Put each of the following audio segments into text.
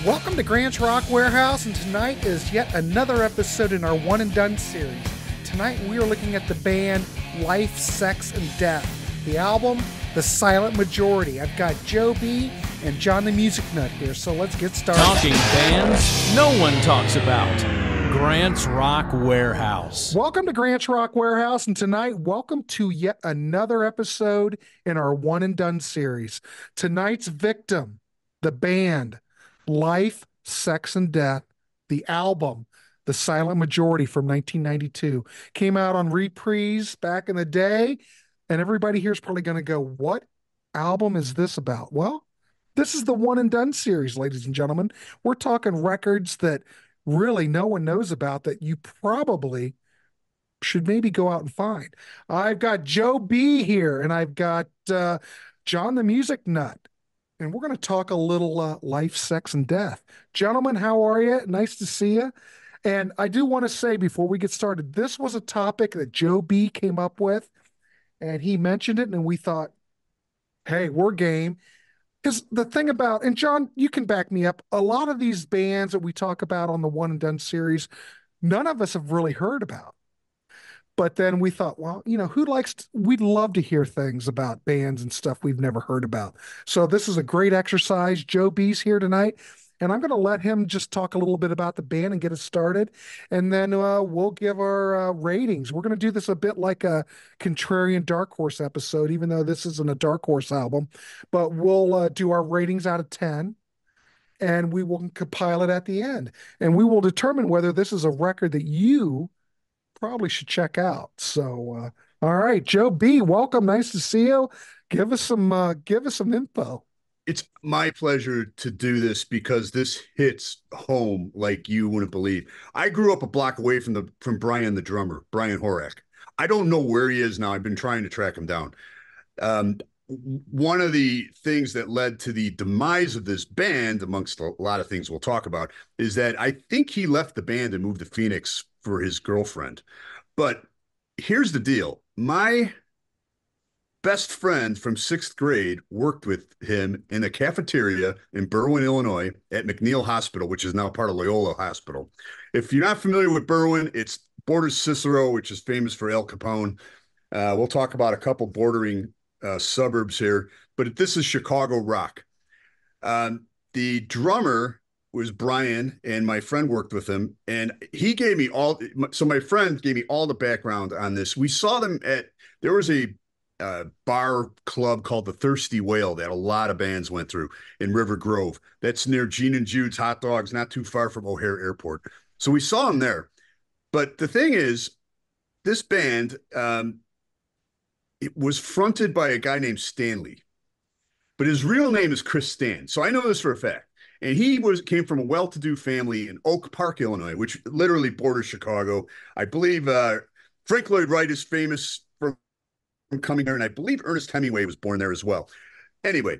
Welcome to Grant's Rock Warehouse, and tonight is yet another episode in our One and Done series. Tonight we are looking at the band Life, Sex, and Death. The album, The Silent Majority. I've got Joe B. and John the Music Nut here, so let's get started. Talking bands no one talks about. Grant's Rock Warehouse. Welcome to Grant's Rock Warehouse, and tonight, welcome to yet another episode in our One and Done series. Tonight's victim, the band Life, Sex, and Death. The album, The Silent Majority from 1992. Came out on Reprise back in the day, and everybody here is probably going to go, what album is this about? Well, this is the One and Done series, ladies and gentlemen. We're talking records that really no one knows about that you probably should maybe go out and find. I've got Joe B here, and I've got John the Music Nut. And we're going to talk a little life, sex, and death. Gentlemen, how are you? Nice to see you. And I do want to say before we get started, this was a topic that Joe B came up with, and he mentioned it, and we thought, hey, we're game. Because the thing about, and John, you can back me up, a lot of these bands that we talk about on the One and Done series, none of us have really heard about. But then we thought, well, you know, we'd love to hear things about bands and stuff we've never heard about. So this is a great exercise. Joe B's here tonight, and I'm going to let him just talk a little bit about the band and get us started. And then we'll give our ratings. We're going to do this a bit like a Contrarian Dark Horse episode, even though this isn't a Dark Horse album. But we'll do our ratings out of 10. And we will compile it at the end. And we will determine whether this is a record that you probably should check out. So, all right, Joe B, welcome. Nice to see you. Give us some info. It's my pleasure to do this because this hits home like you wouldn't believe. I grew up a block away from Brian, the drummer, Brian Horak. I don't know where he is now. I've been trying to track him down. One of the things that led to the demise of this band, amongst a lot of things we'll talk about, is that I think he left the band and moved to Phoenix for his girlfriend. But here's the deal. My best friend from 6th grade worked with him in a cafeteria in Berwyn, Illinois at McNeil Hospital, which is now part of Loyola Hospital. If you're not familiar with Berwyn, it's borders Cicero, which is famous for El Capone. We'll talk about a couple bordering suburbs here, but this is Chicago rock. The drummer was Brian, and my friend worked with him, and he gave me my friend gave me all the background on this. We saw them there was a bar club called the Thirsty Whale that a lot of bands went through in River Grove. That's near Gene and Jude's Hot Dogs, not too far from O'Hare Airport. So we saw them there. But the thing is, this band, it was fronted by a guy named Stanley, but his real name is Chris Stan. So I know this for a fact. And he came from a well-to-do family in Oak Park, Illinois, which literally borders Chicago. I believe Frank Lloyd Wright is famous from coming there, and I believe Ernest Hemingway was born there as well. Anyway,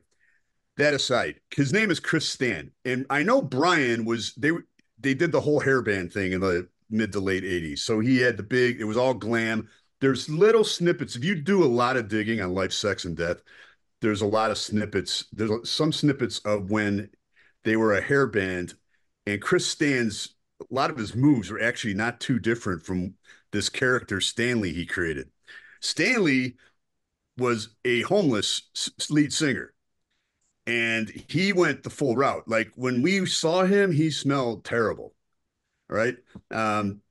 that aside, his name is Chris Stan. And I know Brian they did the whole hairband thing in the mid to late 80s. So he had it was all glam. There's little snippets. If you do a lot of digging on Life, Sex, and Death, there's a lot of snippets. There's some snippets of when they were a hair band, and a lot of his moves were actually not too different from this character Stanley he created. Stanley was a homeless lead singer, and he went the full route. Like when we saw him, he smelled terrible, right?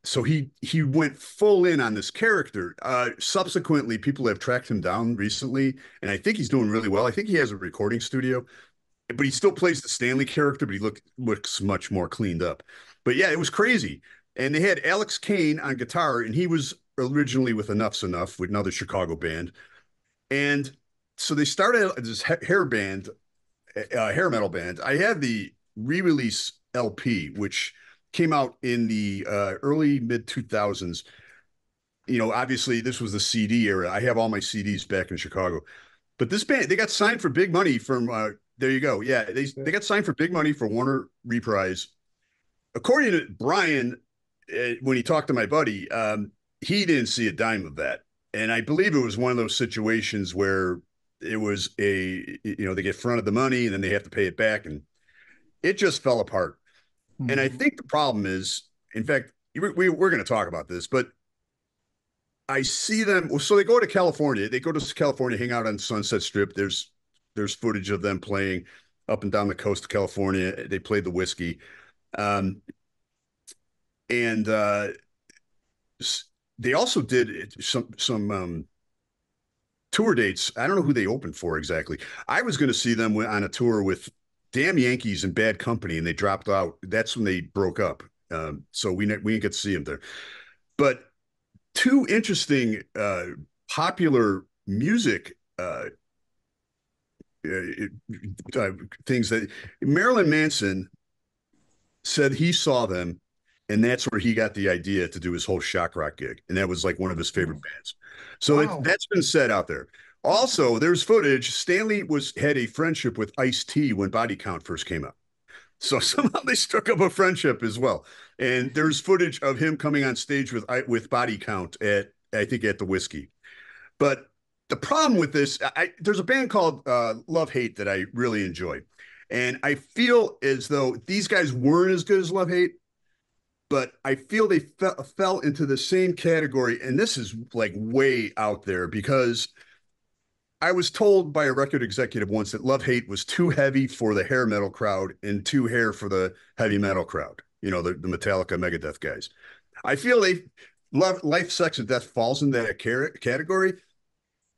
So he went full in on this character. Subsequently, people have tracked him down recently, and I think he's doing really well. I think he has a recording studio. But he still plays the Stanley character, but he looks much more cleaned up. But yeah, it was crazy. And they had Alex Kane on guitar, and he was originally with Enough's Enough, with another Chicago band. And so they started this hair metal band. I had the re-release LP, which came out in the early mid-2000s. You know, obviously this was the CD era. I have all my CDs back in Chicago. But this band, they got signed for big money from there you go. Yeah, they got signed for big money for Warner Reprise. According to Brian, when he talked to my buddy, he didn't see a dime of that. And I believe it was one of those situations where it was they get fronted the money and then they have to pay it back. And it just fell apart. And I Mhm. think the problem is, in fact, we're going to talk about this, but I see them. So they go to California. They go to California, hang out on Sunset Strip. There's footage of them playing up and down the coast of California. They played the whiskey, um, and they also did some tour dates. I don't know who they opened for exactly. I was going to see them on a tour with Damn Yankees and Bad Company, and they dropped out. That's when they broke up. So we didn't get to see them there. But two interesting popular music things that Marilyn Manson said he saw them, and that's where he got the idea to do his whole shock rock gig, and that was like one of his favorite bands. So Wow. that's been said out there. Also, there's footage. Stanley had a friendship with Ice-T when Body Count first came out. So somehow they struck up a friendship as well. And there's footage of him coming on stage with Body Count at, I think, at the Whiskey. But the problem with this, there's a band called Love Hate that I really enjoy. And I feel as though these guys weren't as good as Love Hate, but I feel they fell into the same category. And this is like way out there because I was told by a record executive once that Love Hate was too heavy for the hair metal crowd and too hair for the heavy metal crowd, the Metallica, Megadeth guys. I feel Life, Sex, and Death falls in that category,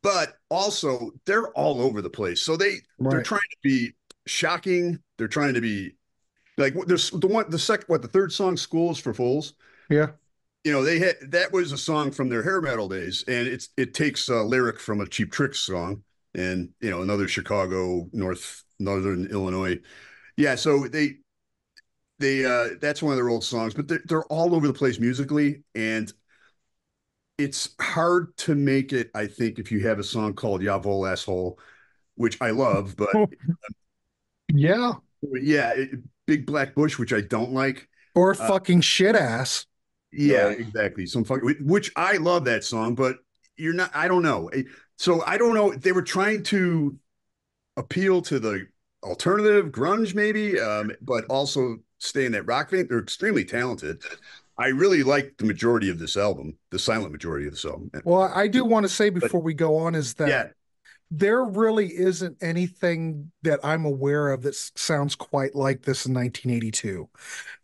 but also they're all over the place. So they're Right. trying to be shocking. They're trying to be like there's the third song, Schools for Fools. Yeah. They had that was a song from their hair metal days, and it takes a lyric from a Cheap Trick song, and another Chicago, Northern Illinois. Yeah, so they that's one of their old songs, but they're all over the place musically, and it's hard to make it. I think if you have a song called "Yavol Asshole," which I love, but Yeah. yeah, Big Black Bush, which I don't like. Or Uh, fucking shit ass. Yeah, Right. exactly. Which I love that song, but you're not, I don't know. So I don't know. They were trying to appeal to the alternative grunge, maybe, but also stay in that rock vein. They're extremely talented. I really like the majority of this album, the silent majority of this album. Well, I do want to say But before we go on is that yeah, there really isn't anything that I'm aware of that sounds quite like this in 1982.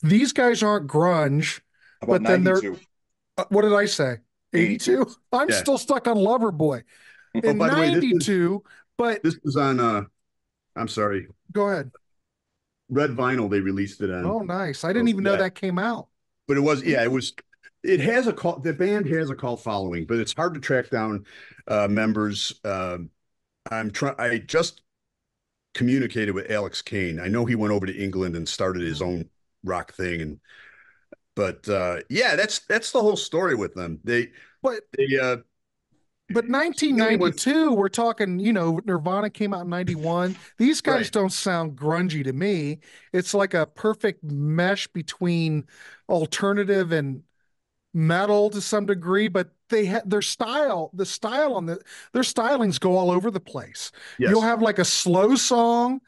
These guys aren't grunge, How about but then they're, 92? what did I say? 82. 82? I'm yeah. still stuck on Loverboy. Oh, In by the way, 92, but this was on I'm sorry, go ahead. Red Vinyl. They released it on. Oh, nice. I didn't So, even know yeah, that came out. but it has a call. The band has a cult following, but it's hard to track down members. I just communicated with Alex Kane. I know he went over to England and started his own rock thing, but yeah, that's the whole story with them. But They But Stanley went 1992, we're talking, Nirvana came out in 91. These guys right. don't sound grungy to me. It's like a perfect mesh between alternative and metal to some degree, but they had their style on their stylings go all over the place. You'll Yes, have like a slow song,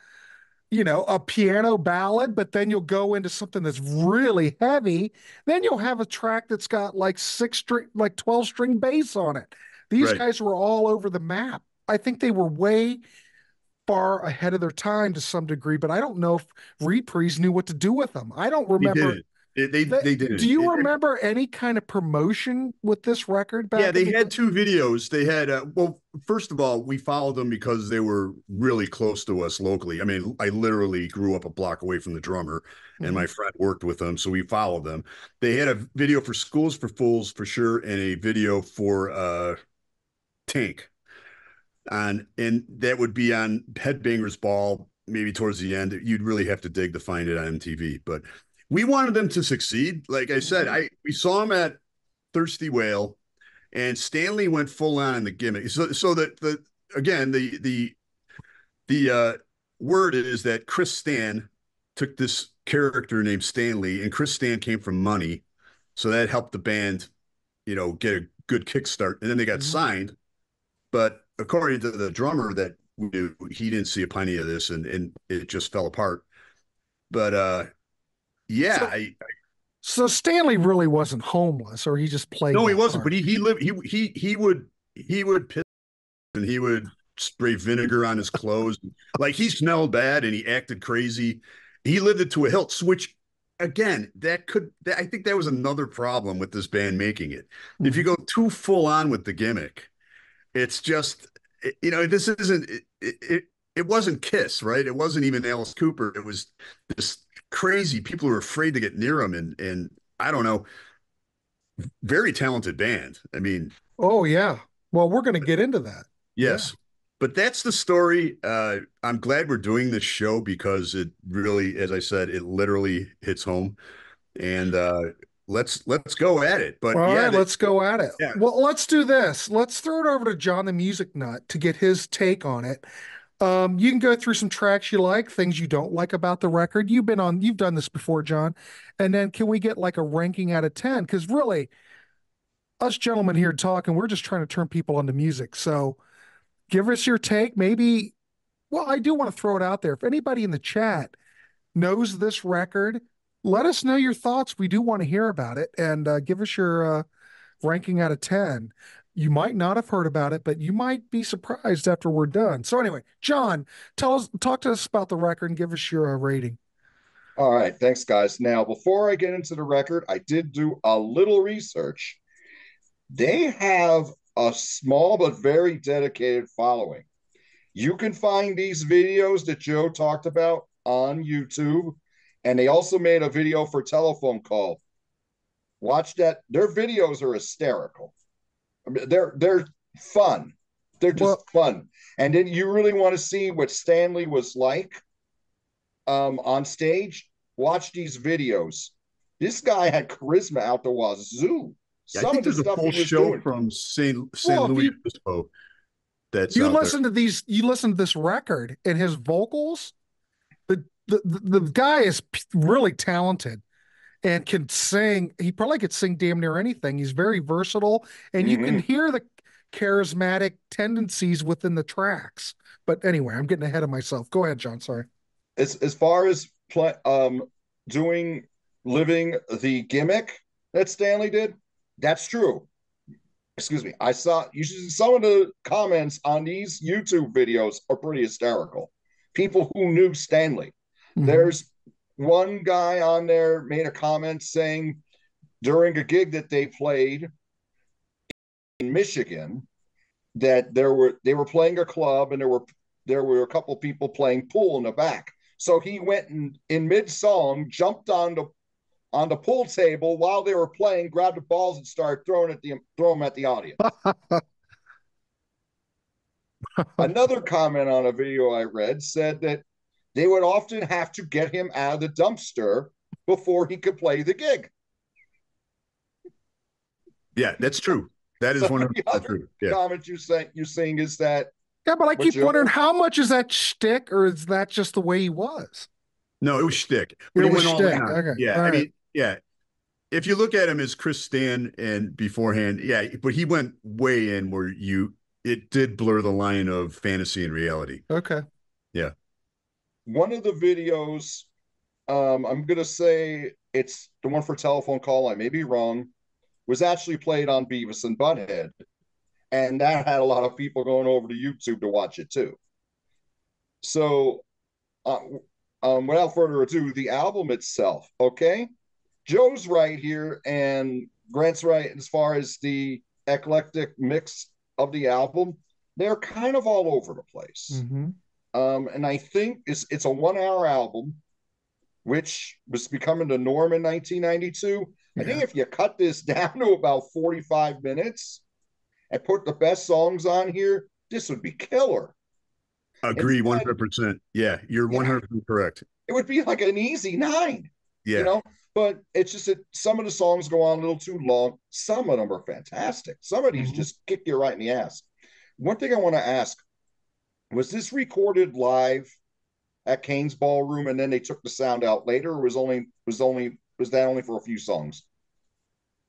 a piano ballad, but then you'll go into something that's really heavy. Then you'll have a track that's got like 12 string bass on it. These right. guys were all over the map. I think they were way far ahead of their time to some degree, but I don't know if Reprise knew what to do with them. I don't He remember didn't. They do didn't. you remember any kind of promotion with this record Yeah, back in they the had two videos. They had, well, first of all, we followed them because they were really close to us locally. I mean, I literally grew up a block away from the drummer, and Mhm. my friend worked with them, so we followed them. They had a video for Schools for Fools for sure, and a video for Tank. And that would be on Headbangers Ball, maybe towards the end. You'd really have to dig to find it on MTV. But we wanted them to succeed. Like I said, Mhm. we saw them at Thirsty Whale, and Stanley went full on in the gimmick. So that the word is that Chris Stan took this character named Stanley, and Chris Stan came from money, so that helped the band, get a good kickstart. And then they got Mhm. signed, but according to the drummer that we knew, he didn't see a penny of this, and it just fell apart. But yeah, So, so Stanley really wasn't homeless, or he just played no, he that wasn't. part. But he lived. He would piss and he would spray vinegar on his clothes. Like he smelled bad and he acted crazy. He lived it to a hilt. Which again, I think that was another problem with this band making it. If you Mhm. go too full on with the gimmick, it's just this isn't it wasn't Kiss, right? It wasn't even Alice Cooper. It was this crazy people who were afraid to get near him, and I don't know, very talented band. I mean, Oh yeah. Well, we're going to get into that. Yeah. yes, but that's the story. I'm glad we're doing this show because it really, as I said, it literally hits home, and let's go at it. But All yeah, right, let's go at it. yeah. Well, let's do this. Let's throw it over to John the Music Nut to get his take on it. You can go through some tracks you like, things you don't like about the record. You've done this before, John. And then can we get like a ranking out of 10? Because really, us gentlemen here talking, we're just trying to turn people onto music. So give us your take. Maybe, well, I do want to throw it out there. If anybody in the chat knows this record, let us know your thoughts. We do want to hear about it, and give us your ranking out of 10. You might not have heard about it, but you might be surprised after we're done. So anyway, John, talk to us about the record and give us your rating. All right, thanks, guys. Now, before I get into the record, I did do a little research. They have a small but very dedicated following. You can find these videos that Joe talked about on YouTube, and they also made a video for Telephone Call. Watch that. Their videos are hysterical. I mean, they're fun. They're just fun. And then you really want to see what Stanley was like on stage. Watch these videos. This guy had charisma out the wazoo. Yeah, I think there's a full show from St. Louis Obispo that's you out listen there. to these, you listen to this record and his vocals. The guy is really talented and can sing. He probably could sing damn near anything. He's very versatile, and you can hear the charismatic tendencies within the tracks. But anyway, I'm getting ahead of myself. Go ahead, John. Sorry. As far as living the gimmick that Stanley did, that's true. Excuse me. I saw some of the comments on these YouTube videos are pretty hysterical. People who knew Stanley. Mm-hmm. There's one guy on there made a comment saying during a gig that they played in Michigan that they were playing a club and there were a couple people playing pool in the back. So he went and in mid-song jumped on the pool table while they were playing, grabbed the balls and started throw them at the audience. Another comment on a video I read said that they would often have to get him out of the dumpster before he could play the gig. Yeah, that's true. That is one of the other comments you're saying is that. Yeah, but I keep wondering how much is that shtick, or is that just the way he was? No, it was shtick. It was shtick. Okay. Yeah, I mean, yeah. If you look at him as Chris Stan and beforehand, yeah, but he went way in where it did blur the line of fantasy and reality. Okay. Yeah. One of the videos, I'm gonna say it's the one for Telephone Call. I may be wrong. Was actually played on Beavis and Butthead, and that had a lot of people going over to YouTube to watch it too. So, without further ado, the album itself. Okay, Joe's right here, and Grant's right as far as the eclectic mix of the album. They're kind of all over the place. Mm-hmm. And I think it's a 1 hour album, which was becoming the norm in 1992. Yeah. I think if you cut this down to about 45 minutes and put the best songs on here, this would be killer. Agree, 100%. Yeah, you're 100% correct. It would be like an easy 9. Yeah. You know, but it's just that some of the songs go on a little too long. Some of them are fantastic. Some of these just kick you right in the ass. One thing I want to ask, was this recorded live at Kane's Ballroom and then they took the sound out later, or was that only for a few songs?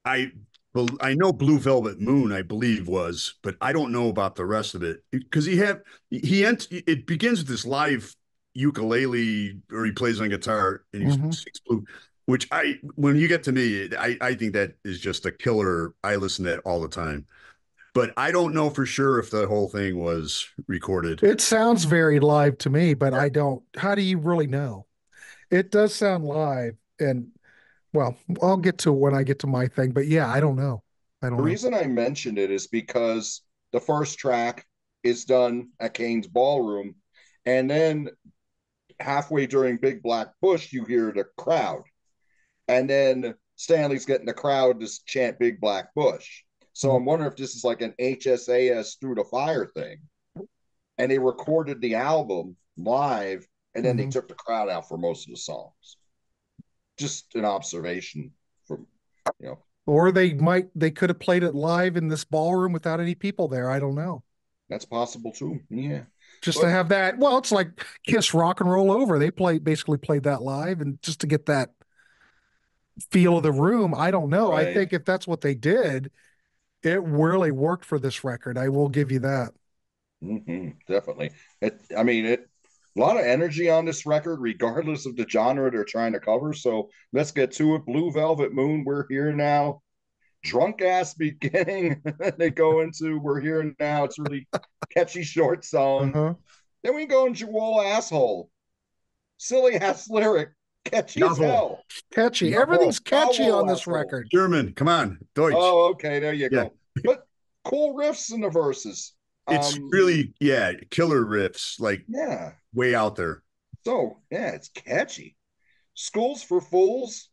I know Blue Velvet Moon, I believe was, but I don't know about the rest of it because it begins with this live ukulele, or he plays on guitar and he sings blues, which when you get to me, I think that is just a killer. I listen to that all the time. But I don't know for sure if the whole thing was recorded. It sounds very live to me, but I don't. How do you really know? It does sound live, and well, I'll get to when I get to my thing. But yeah, I don't know. I don't The know. reason I mentioned it is because the first track is done at Kane's Ballroom, and then halfway during Big Black Bush, you hear the crowd, and then Stanley's getting the crowd to chant Big Black Bush. So I'm wondering if this is like an HSAS Through the Fire thing. And they recorded the album live, and then they took the crowd out for most of the songs. Just an observation from, Or they could have played it live in this ballroom without any people there. I don't know. That's possible too. Yeah. Just to have that. Well, it's like Kiss Rock and Roll Over. They basically played that live, and just to get that feel of the room. I don't know. Right. I think if that's what they did, it really worked for this record. I will give you that. Definitely. A lot of energy on this record, regardless of the genre they're trying to cover. So let's get to it. Blue Velvet Moon, We're Here Now. Drunk Ass Beginning, they go into We're Here Now. It's really catchy short song. Then we go into Wall Asshole. Silly ass lyric. Catchy as hell. Catchy. Everything's catchy on this record. German, come on. Deutsch. Oh, okay. There you go. But cool riffs in the verses. It's really, killer riffs, like way out there. So, it's catchy. Schools for Fools.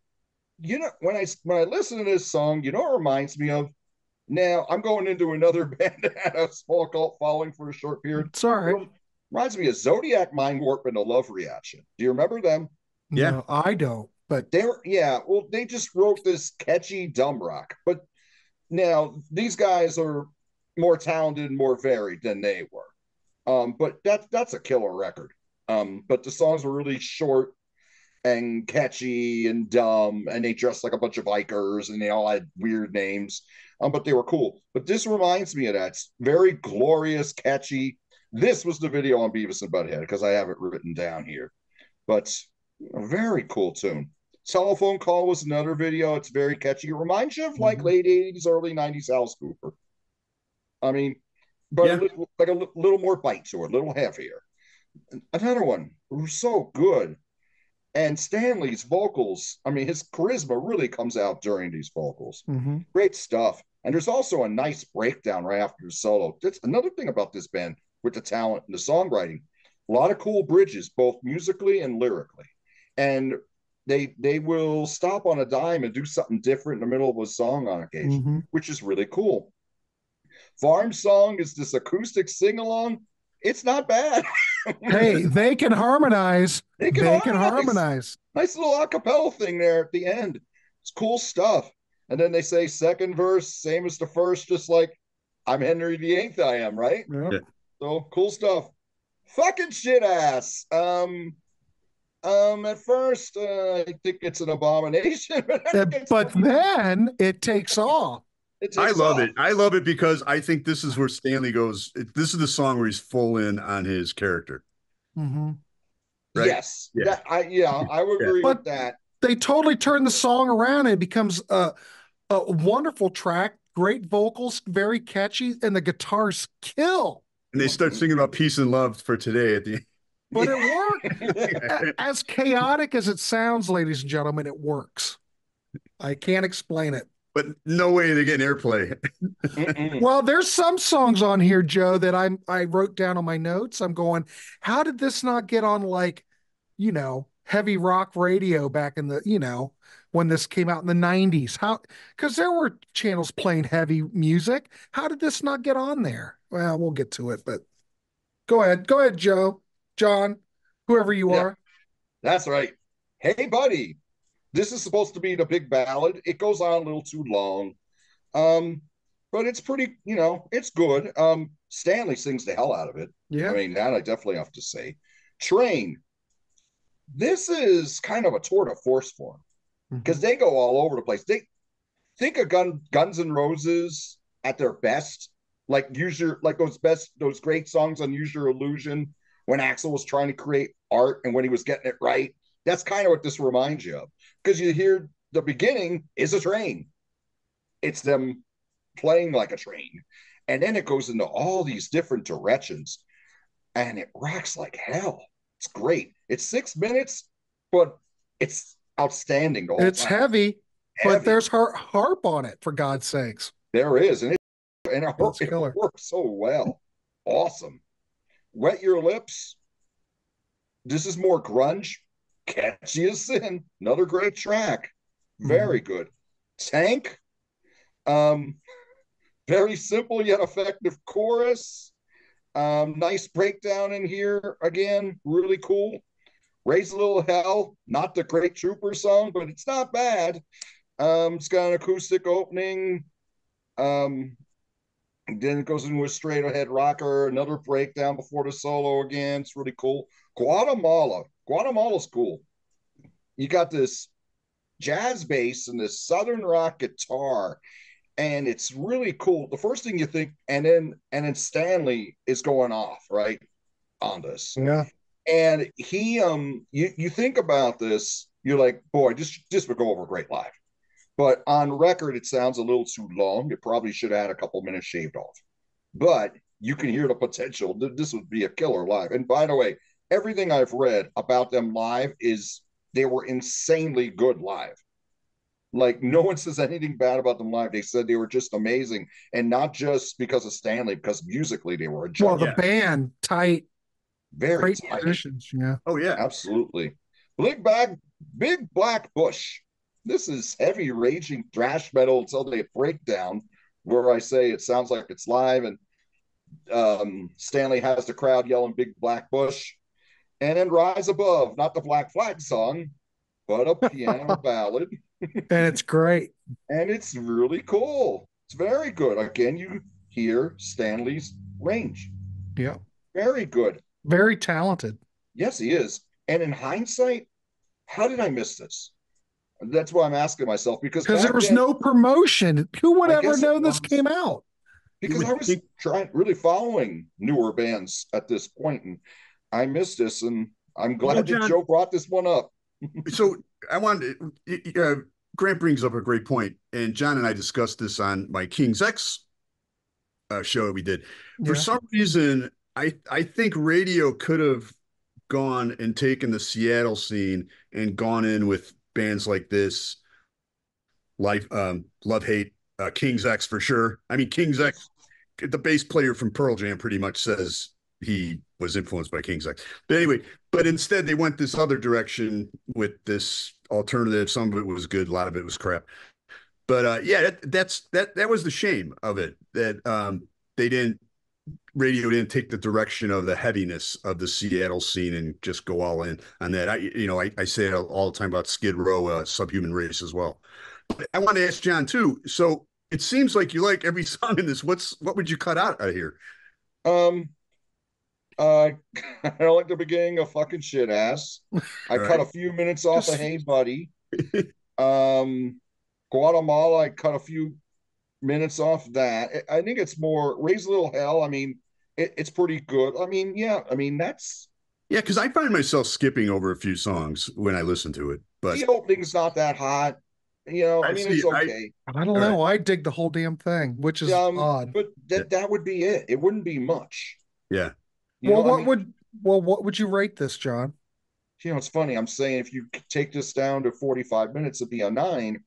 When I listen to this song, it reminds me of. Now, I'm going into another band that had a small cult following for a short period. It's all right. Reminds me of Zodiac Mind Warp and A Love Reaction. Do you remember them? Yeah. No, I don't. But they just wrote this catchy dumb rock. But now these guys are more talented and more varied than they were. But that's a killer record. But the songs were really short and catchy and dumb, and they dressed like a bunch of bikers, and they all had weird names. But they were cool. But this reminds me of that. It's very glorious, catchy. This was the video on Beavis and Butthead, because I have it written down here. But a very cool tune. Telephone Call was another video. It's very catchy. It reminds you of like late 80s, early 90s Alice Cooper. I mean, but a little more bite to it, a little heavier. Another one, was so good. And Stanley's vocals, his charisma really comes out during these vocals. Great stuff. And there's also a nice breakdown right after the solo. That's another thing about this band with the talent and the songwriting. A lot of cool bridges, both musically and lyrically. And they will stop on a dime and do something different in the middle of a song on occasion, which is really cool. Farm Song is this acoustic sing-along. It's not bad. Hey, they can harmonize. They can harmonize. Nice little a cappella thing there at the end. It's cool stuff. And then they say second verse, same as the first, just like I'm Henry VIII, I am, right? Yeah. So cool stuff. Fucking shit ass. At first, I think it's an abomination. But then it takes off. I love it. I love it because I think this is where Stanley goes. This is the song where he's full in on his character. Right? Yes. Yeah. I would agree with that. They totally turn the song around. And it becomes a wonderful track. Great vocals, very catchy, and the guitars kill. And they start singing about peace and love for today at the end. But it worked. As chaotic as it sounds, ladies and gentlemen, it works. I can't explain it. But no way they're getting airplay. Well, there's some songs on here, Joe, that I wrote down on my notes. I'm going, how did this not get on heavy rock radio back in the, when this came out in the 90s? Because there were channels playing heavy music. How did this not get on there? Well, we'll get to it, but go ahead, Joe, John, whoever you are. That's right. Hey, buddy. This is supposed to be the big ballad. It goes on a little too long. But it's pretty, it's good. Stanley sings the hell out of it. Yeah. That I definitely have to say. Train. This is kind of a tour de force for them, because they go all over the place. They think of Guns N' Roses at their best, like those great songs on Use Your Illusion, when Axl was trying to create art and when he was getting it right. That's kind of what this reminds you of, because you hear the beginning is a train. It's them playing like a train. And then it goes into all these different directions and it rocks like hell. It's great. It's 6 minutes, but it's outstanding. The whole It's time. heavy, but there's harp on it, for God's sakes. There is. And it works so well. Awesome. Wet Your Lips. This is more grunge. Catchy as Sin. Another great track. Very good. Tank. Very simple yet effective chorus. Nice breakdown in here. Again, really cool. Raise a Little Hell. Not the Great Trooper song, but it's not bad. It's got an acoustic opening. Then it goes into a straight ahead rocker, another breakdown before the solo again. It's really cool. Guatemala's cool. You got this jazz bass and this southern rock guitar, and it's really cool. The first thing you think, and then Stanley is going off right on this. Yeah. And he you think about this, you're like, boy, this would go over great live. But on record, it sounds a little too long. It probably should have had a couple minutes shaved off. But you can hear the potential. This would be a killer live. And by the way, everything I've read about them live is they were insanely good live. Like, no one says anything bad about them live. They said they were just amazing. And not just because of Stanley, because musically they were a joke. Well, the band, tight. Very great tight. musicians, yeah. Oh, yeah. Absolutely. Big Black Bush. This is heavy, raging thrash metal until they break down, where I say it sounds like it's live, and Stanley has the crowd yelling Big Black Bush. And then Rise Above, not the Black Flag song, but a piano ballad. And it's great. And it's really cool. It's very good. Again, you hear Stanley's range. Yeah. Very good. Very talented. Yes, he is. And in hindsight, how did I miss this? That's what I'm asking myself, because there was no promotion. Who would ever know this came out? Because I was really following newer bands at this point, and I missed this, and I'm glad that Joe brought this one up. So I wanted Grant brings up a great point, and John and I discussed this on my King's X show that we did. For some reason, I think radio could have gone and taken the Seattle scene and gone in with bands like this, Love Hate, King's X for sure. I mean, King's X, the bass player from Pearl Jam pretty much says he was influenced by King's X. But anyway, instead they went this other direction with this alternative. Some of it was good, a lot of it was crap. But that was the shame of it, that radio didn't take the direction of the heaviness of the Seattle scene and just go all in on that. I say it all the time about Skid Row, Subhuman Race as well. But I want to ask John too. So it seems like you like every song in this. What would you cut out of here? I don't like the beginning of fucking shit ass. I cut a few minutes off of Hey Buddy. Guatemala, I cut a few minutes off that. I think it's more Raise a Little Hell. I mean, it's pretty good. I mean, that's... Yeah, because I find myself skipping over a few songs when I listen to it. But the opening's not that hot. It's okay. I don't know. I dig the whole damn thing, which is odd. But that would be it. It wouldn't be much. Yeah. What would you rate this, John? It's funny. I'm saying if you take this down to 45 minutes, it'd be a 9.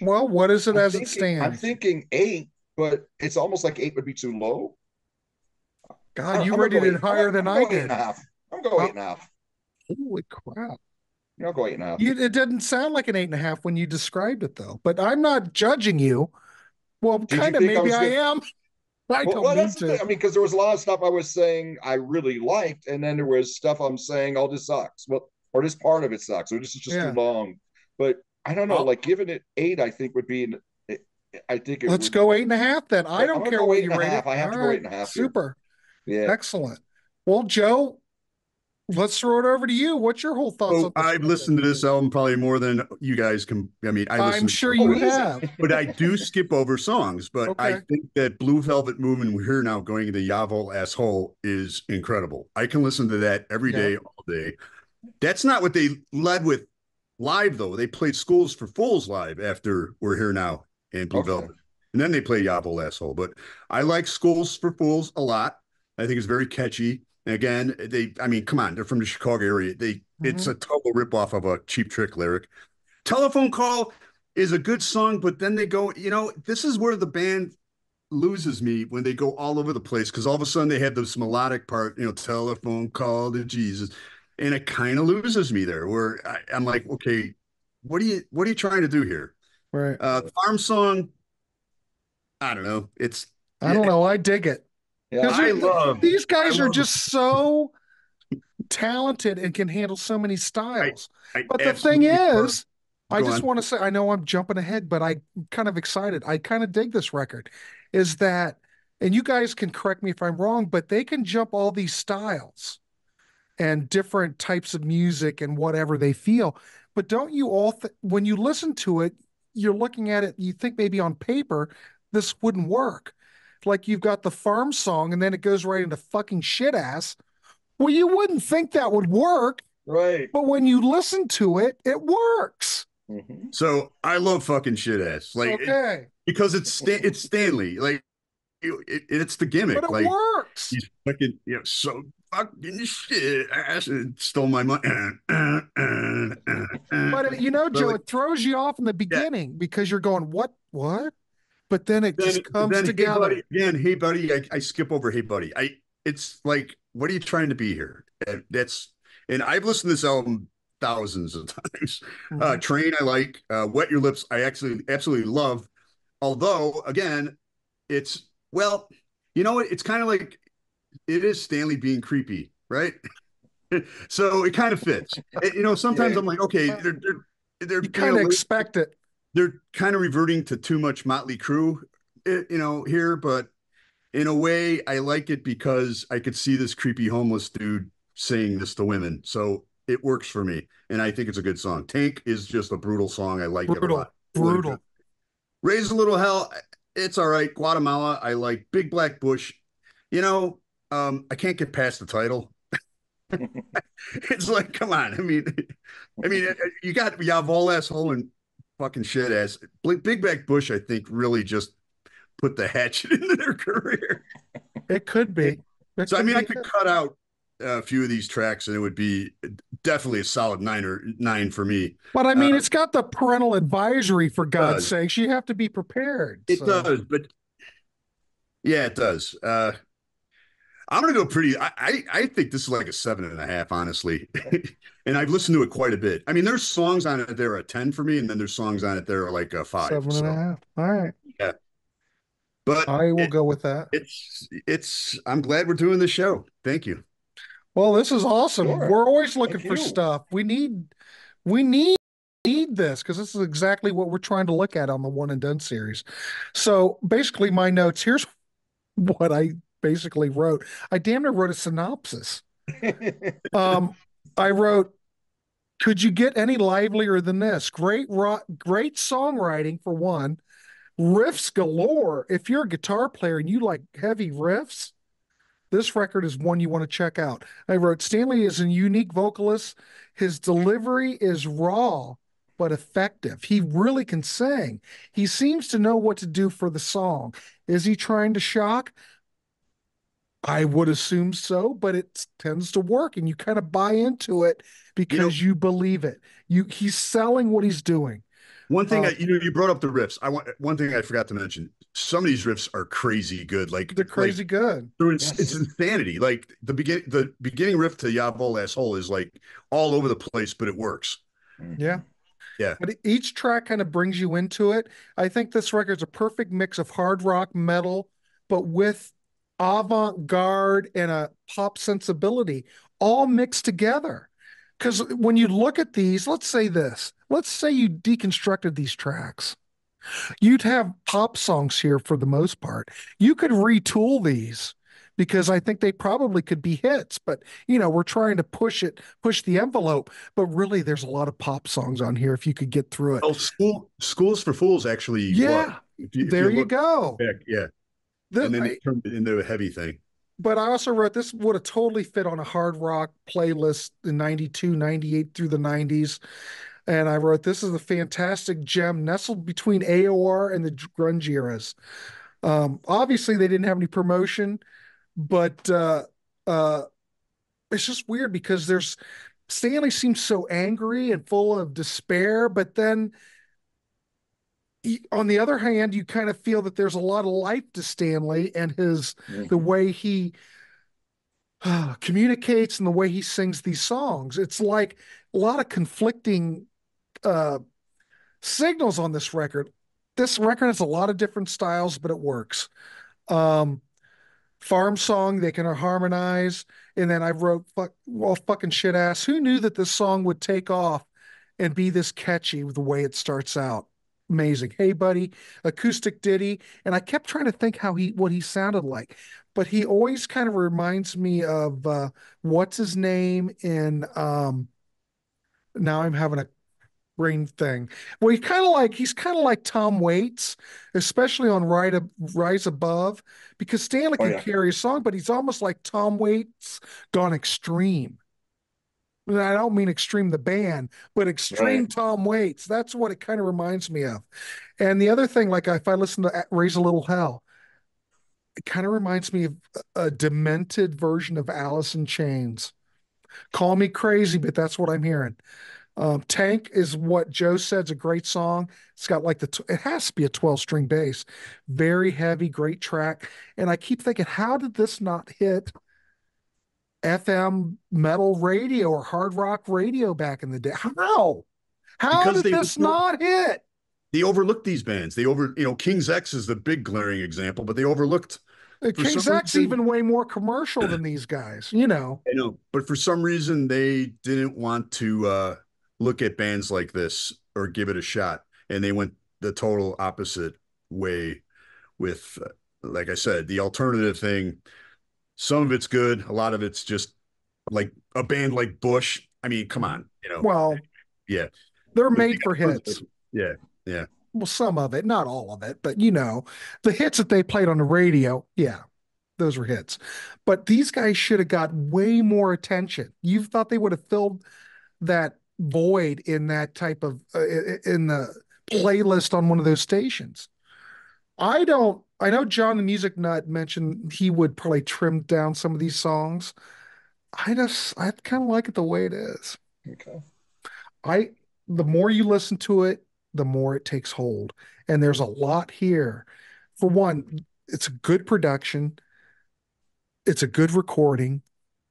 Well, what is it it stands? I'm thinking 8, but it's almost like 8 would be too low. God, you rated it higher than I did. 8.5. I'm going 8.5. Holy crap. I'll go 8.5. It didn't sound like an 8.5 when you described it, though. But I'm not judging you. Well, kind of maybe I am. I don't mean to. I mean, because there was a lot of stuff I was saying I really liked, and then there was stuff I'm saying, oh, this sucks. Well, or this part of it sucks, or this is just too long. But I don't know. Like giving it 8, I think would be. I think let's go 8.5 then. I don't care what you rate it. I have to go 8.5. Super. Yeah. Excellent. Well, Joe, let's throw it over to you. What's your whole thoughts on Oh, this I've record? listened to this album probably more than you guys can. I mean, I I'm listen sure to you easy. have. but I do skip over songs. But I Okay. think that Blue Velvet Moon and We're Here Now going into Yavol Asshole is incredible. I can listen to that every Yeah. day, all day. That's not what they led with live, though. They played Schools for Fools live after We're Here Now and Blue Okay. Velvet. And then they play Yavol Asshole. But I like Schools for Fools a lot. I think it's very catchy. And again, I mean, come on, they're from the Chicago area. It's a total ripoff of a Cheap Trick lyric. Telephone Call is a good song, but then they go, this is where the band loses me when they go all over the place because all of a sudden they have this melodic part, telephone call to Jesus, and it kind of loses me there. Where I'm like, okay, what are you trying to do here? Right. Farm Song, I don't know. I don't know. I dig it. Yeah. Because these guys I are love just so talented and can handle so many styles. I But the thing absolutely is, I go just on. want to say, I know I'm jumping ahead, but I'm kind of excited. I kind of dig this record. Is that, and you guys can correct me if I'm wrong, but they can jump all these styles and different types of music and whatever they feel. But don't you all, when you listen to it, you're looking at it, you think maybe on paper, this wouldn't work. Like you've got the farm song and then it goes right into fucking shit ass. Well, you wouldn't think that would work, Right. but when you listen to it, it works. Mm-hmm. So I love fucking shit ass, Okay. because it's Stanley, it's the gimmick, But it like works. he's fucking, so fucking shit ass and stole my money. But Joe, it throws you off in the Yeah. beginning because you're going, what? But then it just comes together. Hey buddy, I skip over hey buddy. It's like, what are you trying to be here? And I've listened to this album thousands of times. Train, I like. Wet Your Lips, I actually absolutely love. Although, again, it's it's kind of like it is Stanley being creepy, right? So it kind of fits. Sometimes I'm like, okay, they're You kind of expect it. They're kind of reverting to too much Motley Crue, here, but in a way, I like it because I could see this creepy homeless dude saying this to women. So it works for me. And I think it's a good song. Tank is just a brutal song. I like it a lot. Brutal. Raise a Little Hell, it's all right. Guatemala, I like. Big Black Bush. I can't get past the title. It's like, come on. I mean, you got Yavol Asshole and fucking shit ass. Big Black Bush, I think, really just put the hatchet into their career. It could be. I could cut out a few of these tracks and it would be definitely a solid 9 for me. But I mean, it's got the parental advisory, for God's sakes. You have to be prepared. It does, but yeah, it does. I'm gonna go pretty. I think this is like a 7.5, honestly. And I've listened to it quite a bit. I mean, there's songs on it that are a 10 for me, and then there's songs on it that are like a 5. 7.5. All right. Yeah. But I will go with that. I'm glad we're doing this show. Thank you. Well, this is awesome. Sure. We're always looking Thank for you. stuff. We need this because this is exactly what we're trying to look at on the One and Done series. So basically, my notes, here's what I basically wrote. I damn near wrote a synopsis. I wrote, could you get any livelier than this? Great songwriting for one. Riffs galore. If you're a guitar player and you like heavy riffs, this record is one you want to check out. I wrote, Stanley is a unique vocalist. His delivery is raw but effective. He really can sing. He seems to know what to do for the song. Is he trying to shock? I would assume so, but it tends to work and you kind of buy into it because you believe it. He's selling what he's doing. One thing you brought up the riffs. One thing I forgot to mention. Some of these riffs are crazy good. Like they're crazy good. It's insanity. Like the beginning riff to Yavol Asshole is like all over the place, but it works. Yeah. Yeah. But each track kind of brings you into it. I think this record's a perfect mix of hard rock, metal, but with avant-garde and a pop sensibility all mixed together. Because when you look at these, let's say you deconstructed these tracks, you'd have pop songs here for the most part. You could retool these because I think they probably could be hits, but we're trying to push the envelope. But really, there's a lot of pop songs on here if you could get through it. Oh, Schools for Fools actually was. Yeah, If you there you look go. back, yeah. And then they turned it into a heavy thing. But I also wrote this would have totally fit on a hard rock playlist in 92, 98 through the 90s. And I wrote, this is a fantastic gem nestled between AOR and the grunge eras. Obviously, they didn't have any promotion, but uh, it's just weird because Stanley seems so angry and full of despair, but then on the other hand, you kind of feel that there's a lot of life to Stanley and the way he communicates and the way he sings these songs. It's like a lot of conflicting uh, signals on this record. This record has a lot of different styles, but it works. Um, Farm song, they can harmonize. And then I wrote, fucking shit ass. Who knew that this song would take off and be this catchy with the way it starts out? Amazing. Hey, buddy, acoustic ditty. And I kept trying to think what he sounded like, but he always kind of reminds me of what's his name in now I'm having a brain thing. Well, he's kind of like Tom Waits, especially on Rise Above, because Stanley can carry a song, but he's almost like Tom Waits gone extreme. And I don't mean Extreme the band, but extreme Tom Waits. That's what it kind of reminds me of. And the other thing, like if I listen to Raise a Little Hell, it kind of reminds me of a demented version of Alice in Chains. Call me crazy, but that's what I'm hearing. Tank is what Joe said's a great song. It's got like it has to be a 12-string bass, very heavy, great track. And I keep thinking, how did this not hit FM metal radio or hard rock radio back in the day? How did this not hit? They overlooked these bands. King's X is the big glaring example, but they overlooked. King's X even way more commercial than these guys, I know, but for some reason they didn't want to look at bands like this or give it a shot, and they went the total opposite way with, like I said, the alternative thing. Some of it's good, a lot of it's just like a band like Bush. I mean, come on, Well, yeah, they're made for hits. Yeah. Well, some of it, not all of it, but the hits that they played on the radio, yeah, those were hits. But these guys should have got way more attention. You thought they would have filled that void in that type of in the playlist on one of those stations. I know John the Music Nut mentioned he would probably trim down some of these songs. I kind of like it the way it is. Okay. The more you listen to it, the more it takes hold. And there's a lot here. For one, it's a good production. It's a good recording.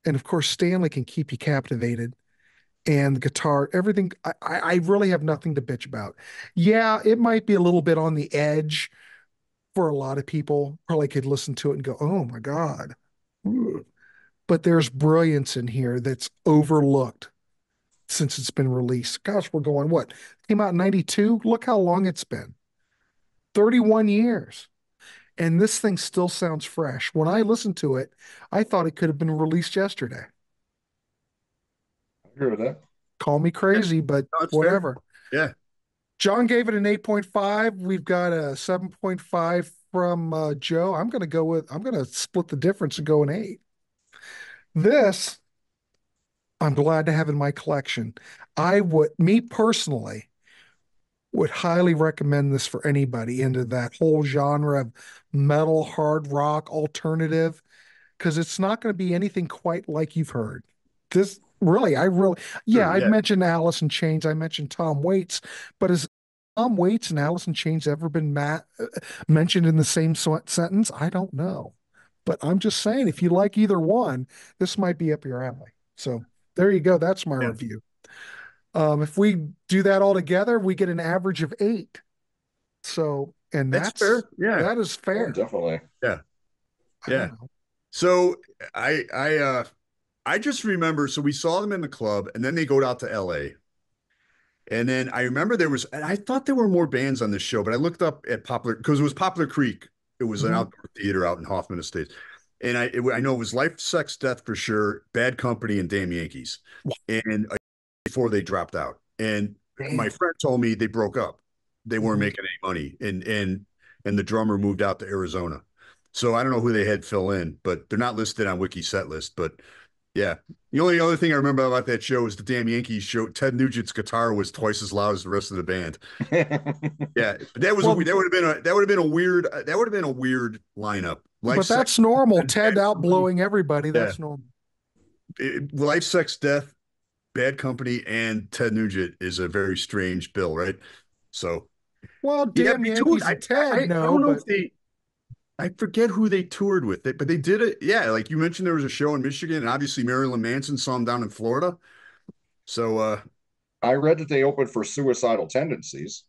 And of course, Stanley can keep you captivated. And the guitar, everything, I really have nothing to bitch about. Yeah, it might be a little bit on the edge for a lot of people. Probably could listen to it and go, oh my God. But there's brilliance in here that's overlooked since it's been released. Gosh, we're going, what? Came out in 92? Look how long it's been. 31 years. And this thing still sounds fresh. When I listened to it, I thought it could have been released yesterday. I agree with that. Call me crazy, but whatever. Fair. Yeah. John gave it an 8.5. We've got a 7.5 from Joe. I'm going to split the difference and go an 8. This, I'm glad to have in my collection. Me personally, would highly recommend this for anybody into that whole genre of metal, hard rock, alternative, because it's not going to be anything quite like you've heard. This really, I mentioned Alice in Chains, I mentioned Tom Waits, but has Tom Waits and Alice in Chains ever been mentioned in the same sentence? I don't know. But I'm just saying, if you like either one, this might be up your alley. So there you go. That's my review. If we do that all together, we get an average of 8. So, and that's fair. Yeah, that is fair. Definitely. Yeah. So I just remember, so we saw them in the club and then they go out to LA. And then I remember and I thought there were more bands on this show, but I looked up at because it was Poplar Creek. It was an outdoor theater out in Hoffman Estates. And I know it was Life, Sex, Death for sure, Bad Company, and Damn Yankees. And before they dropped out. And my friend told me they broke up. They weren't making any money. And the drummer moved out to Arizona. So I don't know who they had fill in, but they're not listed on Wiki set list. But yeah. The only other thing I remember about that show is the Damn Yankees show. Ted Nugent's guitar was twice as loud as the rest of the band. Yeah, but that would have been a weird lineup. But that's normal. Ted outblowing everybody. That's normal. Life, Sex, Death, Bad Company, and Ted Nugent is a very strange bill, right? So, well, Damn Yankees and Ted. I don't know if they. I forget who they toured with it, but they did it. Yeah, like you mentioned, there was a show in Michigan, and obviously Marilyn Manson saw him down in Florida. So I read that they opened for Suicidal Tendencies.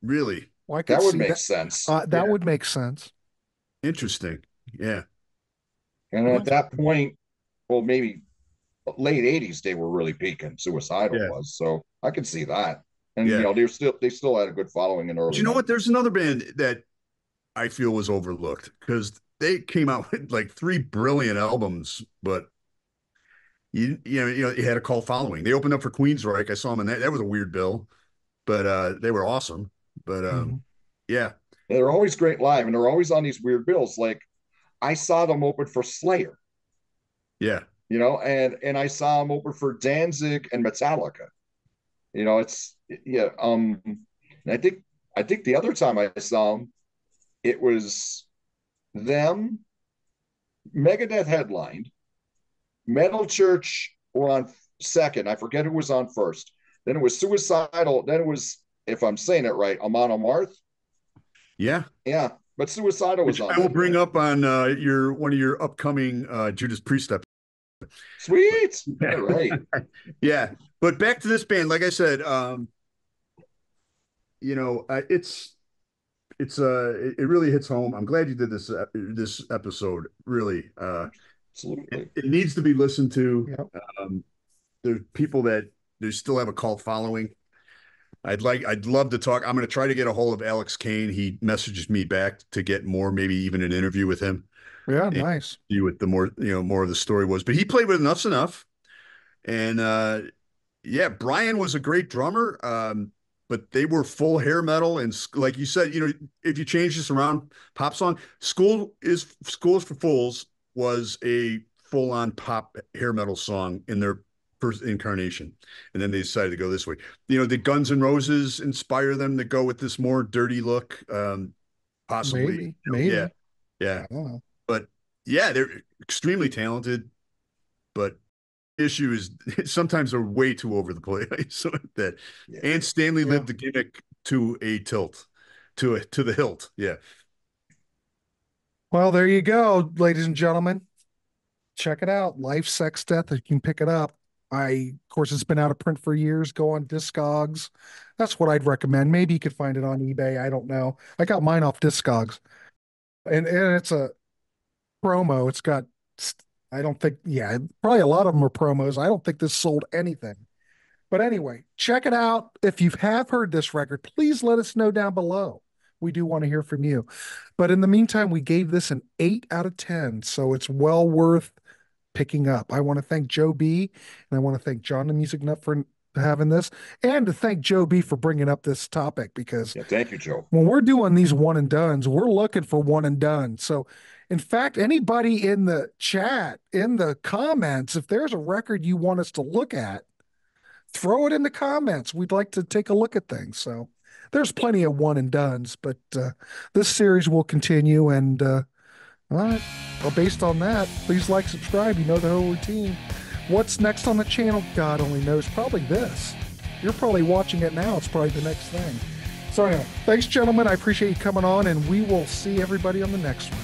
Really? Well, that would make sense. That would make sense. Interesting. Yeah. And at that point, well, maybe late 80s, they were really peaking. Suicidal was. So I could see that. And you know, they still had a good following in early. But you know what? There's another band that I feel was overlooked because they came out with like 3 brilliant albums, but you know, it had a cult following. They opened up for Queensryche. I saw them in that. That was a weird bill, but they were awesome. But yeah, they're always great live, and they're always on these weird bills. Like I saw them open for Slayer. Yeah, you know, and I saw them open for Danzig and Metallica. You know, it's and I think the other time I saw them, it was them, Megadeth headlined, Metal Church were on second. I forget who was on first. Then it was Suicidal. Then it was, if I'm saying it right, Amon Amarth. Yeah. Yeah. But Suicidal was on. I will bring up on one of your upcoming Judas Priest episodes. Sweet. All right. Yeah. But back to this band, like I said, you know, it really hits home. I'm glad you did this episode. Really, absolutely, it needs to be listened to. Yep. There's people that they still have a cult following. I'd love to talk. I'm going to try to get a hold of Alex Kane. He messaged me back to get more, maybe even an interview with him. Yeah, nice. See what the more of the story was. But he played with Enough's Enough, and yeah, Brian was a great drummer. But they were full hair metal, and like you said, you know, if you change this around, pop song, School is for Fools was a full-on pop hair metal song in their first incarnation, and then they decided to go this way. You know, did Guns N' Roses inspire them to go with this more dirty look? Possibly, maybe. Yeah. But yeah, they're extremely talented, but issue is sometimes they're way too over the place. So that and Stanley lived the gimmick to a tilt, to the hilt. Yeah. Well, there you go, ladies and gentlemen. Check it out. Life, Sex, Death. You can pick it up. Of course, it's been out of print for years. Go on Discogs. That's what I'd recommend. Maybe you could find it on eBay. I don't know. I got mine off Discogs, and it's a promo. It's got. I don't think, probably a lot of them are promos. I don't think this sold anything. But anyway, check it out. If you have heard this record, please let us know down below. We do want to hear from you. But in the meantime, we gave this an 8 out of 10. So it's well worth picking up. I want to thank Joe B. And I want to thank John the Music Nut for having this. And to thank Joe B. for bringing up this topic. Because thank you, Joe. When we're doing these one and dones, we're looking for one and done. So in fact, anybody in the chat, in the comments, if there's a record you want us to look at, throw it in the comments. We'd like to take a look at things. So there's plenty of one and dones, but this series will continue. And all right, well, based on that, please like, subscribe. You know the whole routine. What's next on the channel? God only knows. Probably this. You're probably watching it now. It's probably the next thing. So anyway, thanks, gentlemen. I appreciate you coming on, and we will see everybody on the next one.